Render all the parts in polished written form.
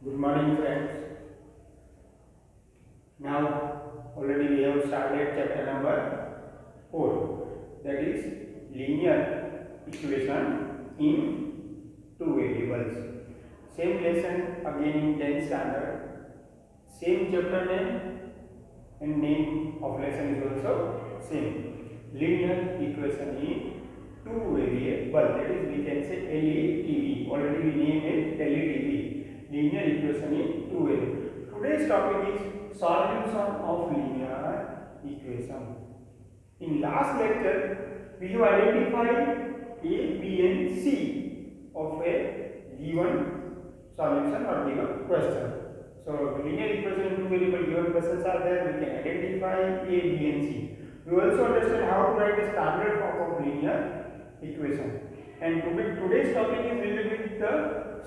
Good morning, friends. Now, already we have started chapter number 4, that is linear equation in two variables. Same lesson again in 10th standard. Same chapter name and name of lesson is also same. Linear equation in two variable, that is we can say LETV. Already we named it LETV. Linear equation in two variables. Today's topic is solution of linear equation. In last lecture, we have identified A, B and C of a given solution or given question. So, linear equation in two variable given questions are there, we can identify A, B and C. We also understand how to write a standard form of linear equation. And today's topic is related with the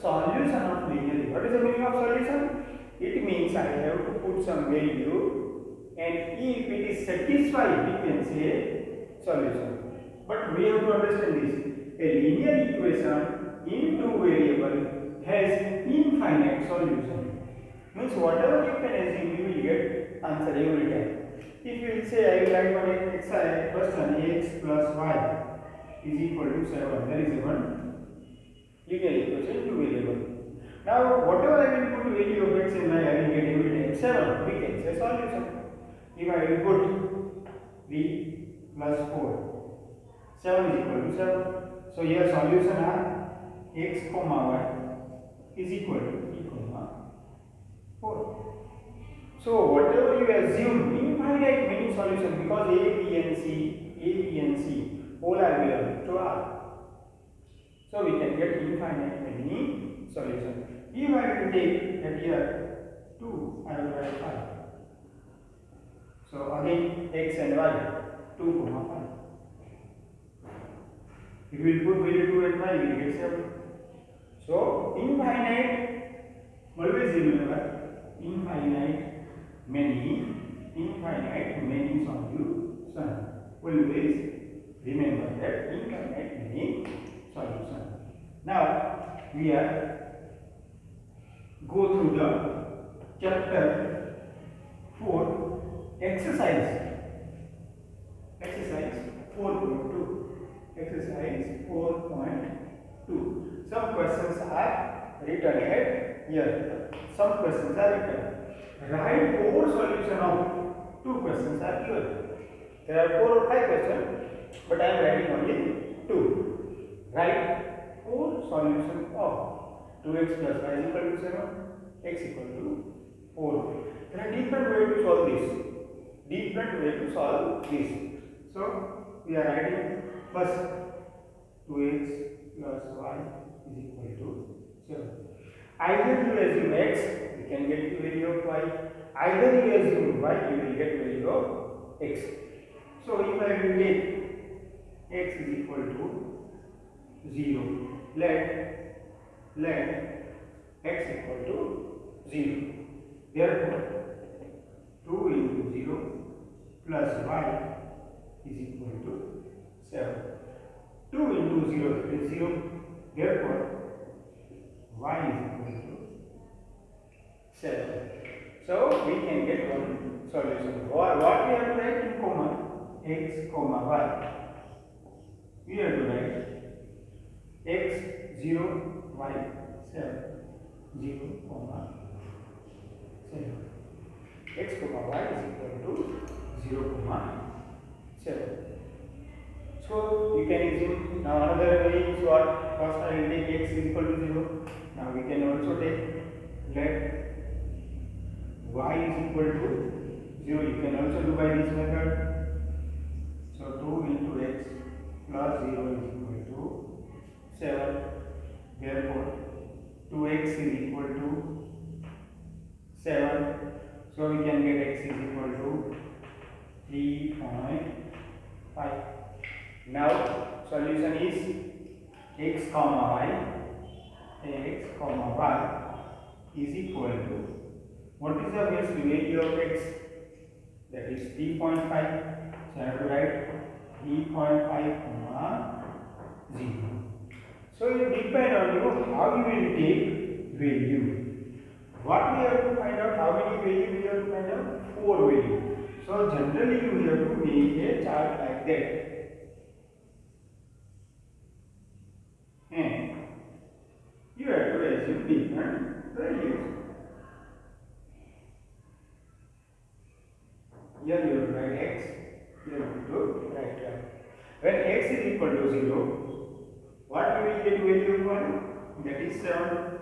solution of linear. What is the meaning of solution? It means I have to put some value, and if it is satisfied, we can say solution. But we have to understand this. A linear equation in two variable has infinite solution. Means whatever you can assume, you will get answer every time. If you will say I will write one exercise question, x plus y is equal to 7. There is one linear equation two variable. Now whatever I will put value of x and y, I will get every time 7. We can say solution. If I will put 3 plus 4, 7 is equal to 7. So here solution are x comma y is equal to 3 comma 4. So whatever you assume, infinite many solution, because A, B and C all are belong to R. So we can get infinite many solutions. If I will take that here 2, I will write 5. So again x and y 2 comma 5. If we will put value 2 and y, we will get 7. So infinite, always remember infinite many solutions. Always remember that infinite many solutions. Now we are go through the chapter 4 exercise 4.2. Exercise 4.2. Some questions are written at here. Some questions are written. Write 4 solutions of 2 questions are given. There are 4 or 5 questions, but I am writing only 2. Write 4 solutions of 2x plus y is equal to 7, x equal to 4. There are different ways to solve this. So we are writing first 2x plus y is equal to 7. Either you assume x, you can get the value of y. Either you assume y, you will get value of x. So if I will take x is equal to 0, let x equal to 0. Therefore, 2 into 0 plus y is equal to 7. 2 into 0 is 0. Therefore, y is equal to 7. So we can get one solution. What we have to write in comma? X comma y. We have to write x 0 y 7 0 comma 7. X comma y is equal to 0 comma 7. So you can assume. Now another way is what? First I will take x is equal to 0. Now we can also take let y is equal to 0. You can also do by this method. So 2 into x plus 0 is equal to 7. Therefore 2x is equal to 7. So we can get x is equal to 3.5. Now solution is x comma y is equal to, what is the base value of x? That is 3.5. So I have to write 3.5 comma 0. So it depends on you how you will take value. what we have to find out, how many value we have to find out? 4 value. So generally you have to make a chart like that, and you have to assume different values. Here you will write x, here you will write y. When x is equal to 0, what you will get value of 1? That is 7.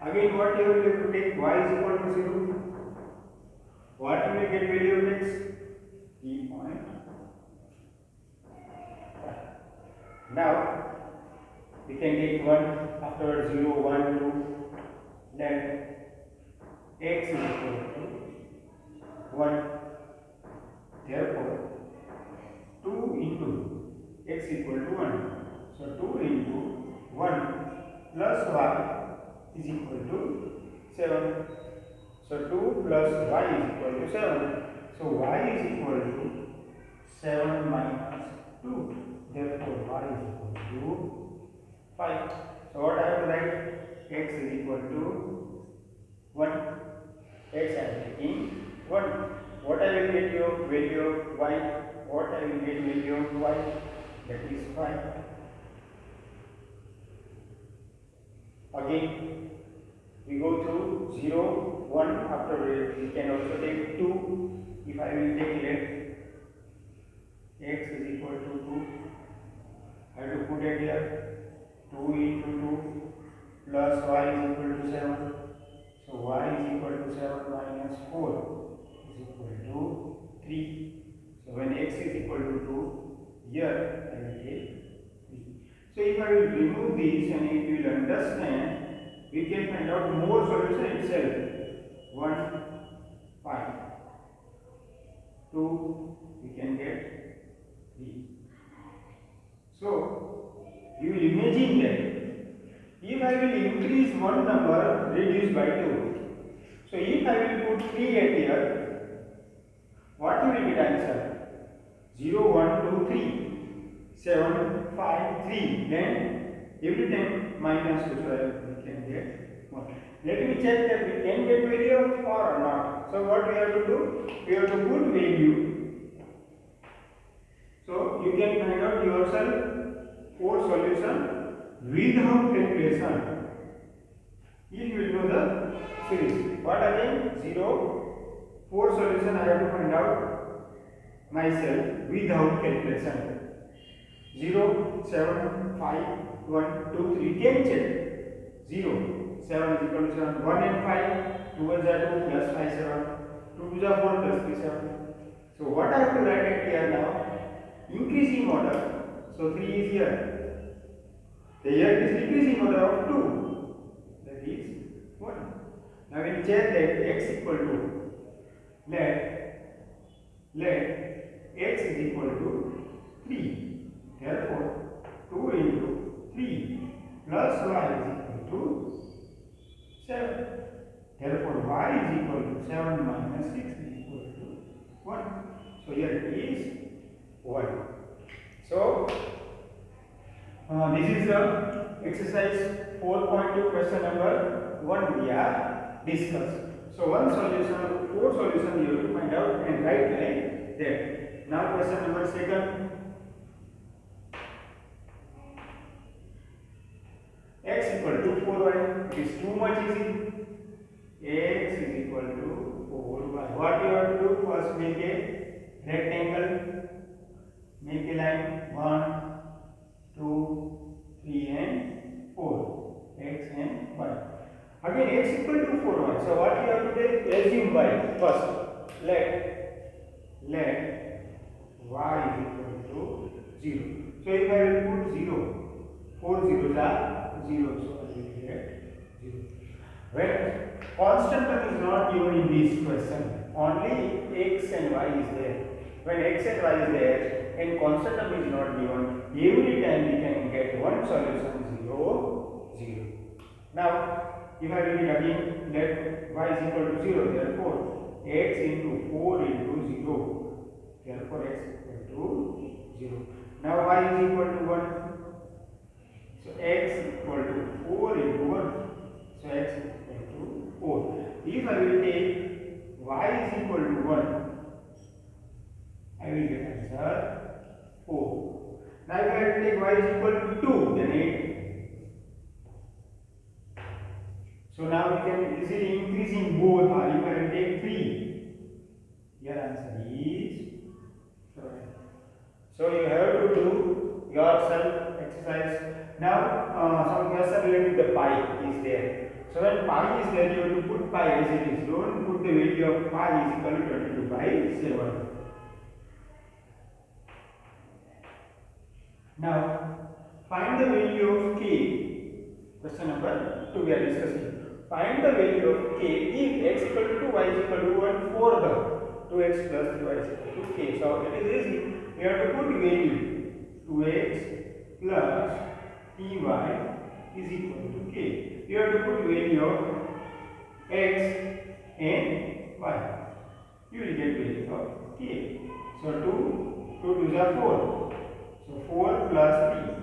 Again, what you will have to take y is equal to 0. What you will get value of x? 3.5. Now, we can take 1 after 0, 1, 2. Then x is equal to 1. Therefore, 2 into x equal to 1. So 2 into 1 plus y is equal to 7. So 2 plus y is equal to 7. So y is equal to 7 minus 2. Therefore y is equal to 5. So what I have to write? X is equal to 1. X I am taking 1. What I will get your value of y? What I will get value of y? That is 5. Again, we go through 0, 1. After we can also take 2. If I will take let x is equal to 2, I have to put it here. 2 into 2 plus y is equal to 7. So y is equal to 7 minus 4 is equal to 3. So when x is equal to 2, here I will take 3. So if I will remove this and if you will understand, we can find out more solution itself. 1, 5. 2, we can get 3. So you will imagine that if I will increase one number, reduce by 2. So if I will put 3 at here, what you will get answer? 0, 1, 2, 3, 7, 5, 3. Then every time minus 2, so we can get 1. Let me check that we can get value of 4 or not. So what we have to do? We have to put value. So you can find out yourself 4 solution without calculation. If you will know the series. What again? 0, 4 solution I have to find out myself without calculation. 0, 7, 5, 1, 2, 3. Can check. 0, 7 is equal to 7. 1 and 5. 2 is 2 plus 5, 7. 2 is 4 plus 3, 7. So what I have to write it here now? Increasing order. So 3 is here. The here is decreasing order of 2. That is 1. Now we will check that x equal to let x is equal to 3. Therefore 2 into 3 plus y is equal to 7. Therefore y is equal to 7 minus 6 is equal to 1. So here it is 1. So this is the exercise 4.2 question number 1 we are discussed. So one solution, 4 solution you have to find out and write like that. Now question number 2. X equal to 4y. It is too much easy. X is equal to 4y. What you have to do? First make a rectangle. Make a line 1, 2, 3 and 4. X and y. Again x equal to 4y. So what you have to take? Assume y first. Let y is equal to 0. So if I will put 0, 4 zeros are 0. So I will get 0. When constant term is not given in this question, only x and y is there. When x and y is there and constant term is not given, every time we can get one solution 0, 0. Now if I will read again, let y is equal to 0, therefore x into 4 into 0, therefore x equal to 0. Now y is equal to 1, so x equal to 4 into 1, so x is equal to if I will take y is equal to 1, I will get answer 4. Now if I will take y is equal to 2, then 8. So now we can easily increase in both, or if I will take 3, your answer is 7. So you have to do yourself exercise. Now some question related to the pi is there. So when pi is there, you have to put pi as it is. Don't put the value of pi is equal to 22 by 7. Now find the value of k. Question number 2 we are discussing. Find the value of k if x equal to 2, y is equal to 1 for the 2x plus 3y is equal to k. So it is easy. We have to put value 2x plus 3y is equal to k. You have to put value of x and y. You will get value of k. So 2 2 are 4. So 4 plus 3,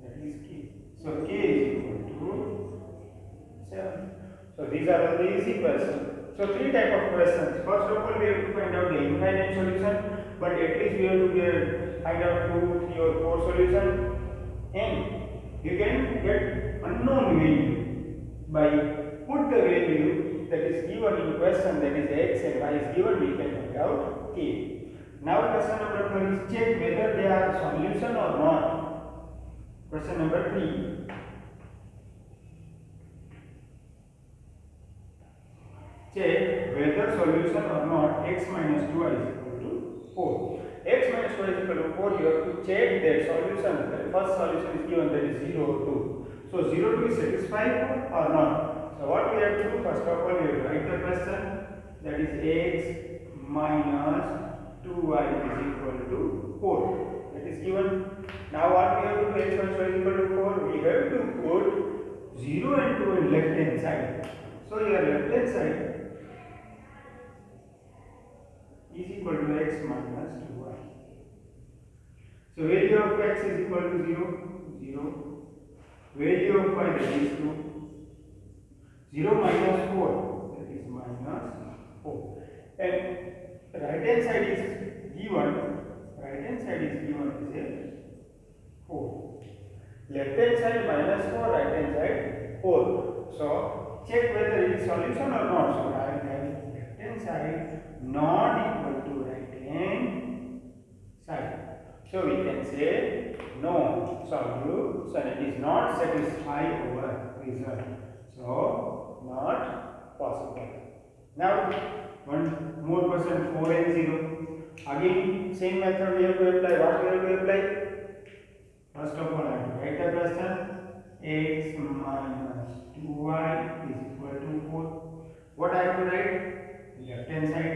that is k. So k is equal to 7. So these are all the easy questions. So three type of questions. First of all, we have to find out the infinite solution, but at least we have to find out 2, 3 or 4 solutions. And you can get unknown value by put the value that is given in question, that is x and y is given, we can find out k. Now question number 4 is check whether they are solution or not. Question number 3. Check whether solution or not x minus 2y is equal to 4. X minus 2y is equal to 4, you have to check that solution. The first solution is given, that is 0 or 2. So 0 2 is satisfied or not. So what we have to do, first of all, we have to write the question, that is x minus 2y is equal to 4. That is given. Now what we have to do, x minus 2y is equal to 4, we have to put 0 and 2 in left hand side. So your left hand side is equal to x minus 2y. So value of x is equal to 0, 0. Value of y, that is 2. 0 minus 4, that is minus 4. And right hand side is given, as a 4. Left hand side minus 4, right hand side 4. So check whether it is solution or not. So I have left hand side not equal to right hand side. So we can say no solution. It is not satisfy our result. So not possible. Now one more question, 4 and 0. Again same method we have to apply. What we have to apply? First of all, I have to write the question. X minus 2y is equal to 4. What I have to write? Left hand side.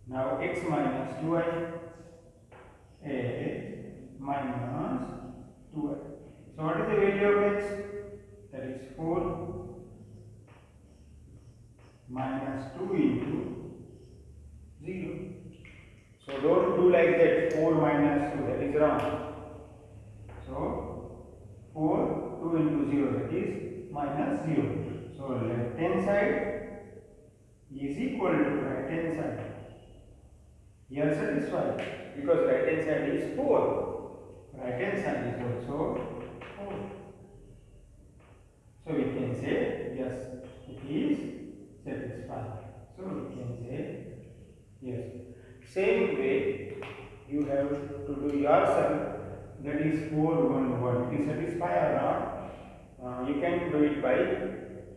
Now x minus 2y is minus 2y. So what is the value of x? That is 4 minus 2 into 0. So don't do like that, 4 minus 2, that is wrong. So 4, 2 into 0, that is minus 0. So left hand side is equal to right hand side. Here satisfied because right hand side is 4. Right hand side is also 4. So we can say yes, it is satisfied. So we can say yes. Same way you have to do yourself, that is 4 1 1. It is satisfied or not? You can do it by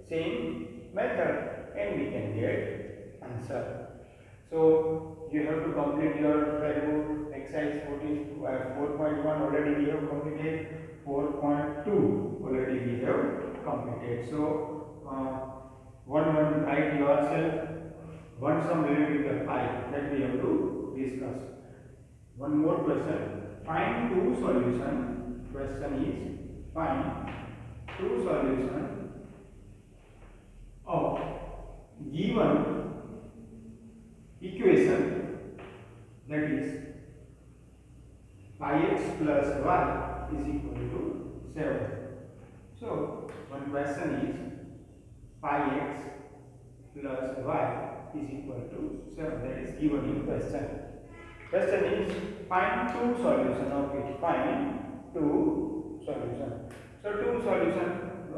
same method and we can get answer. So you have to complete your book exercise 4.1 already we have completed, 4.2 already we have completed. So one write yourself, one sum related to the pi, that we have to discuss. One more question, find two solution. Question is find two solution of given equation, that is pi x plus y is equal to 7. So one question is pi x plus y is equal to 7. That is given in question. Question is find two solution of it. Find two solution. So two solution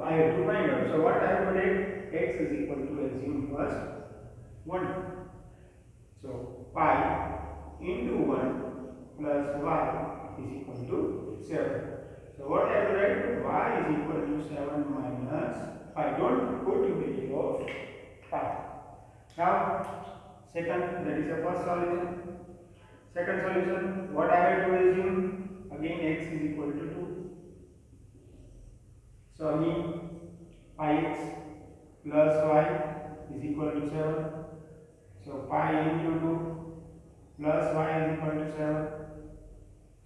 I have to find out. So what I have to take? X is equal to assume first 1. So pi into 1 plus y is equal to 7. So what I have to write? Y is equal to 7 minus pi. Don't put the value of pi. Now second, that is the first solution. Second solution, what I have to assume? Again x is equal to 2. So again pi x plus y is equal to 7. So pi into 2 plus y is equal to 7.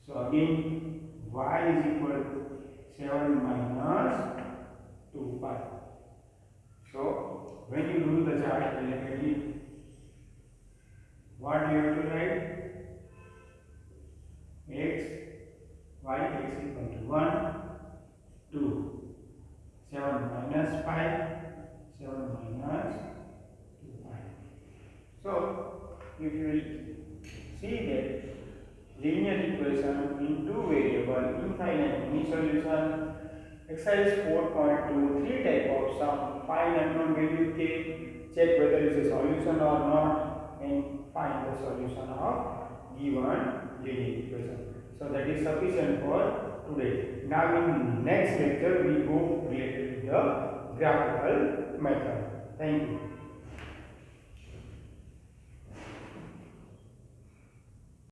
So again y is equal to 7 minus 2 pi. So when you do the chart relatively, what you have to write? X is equal to 1, 2, 7 minus pi, 7 minus 2 pi. So if you will see that linear equation in two variable infinite many solution, exercise 4.2, three type of sum, find unknown value k, check whether it is a solution or not, and find the solution of given linear equation. So that is sufficient for today. Now in next lecture we go related to the graphical method. Thank you.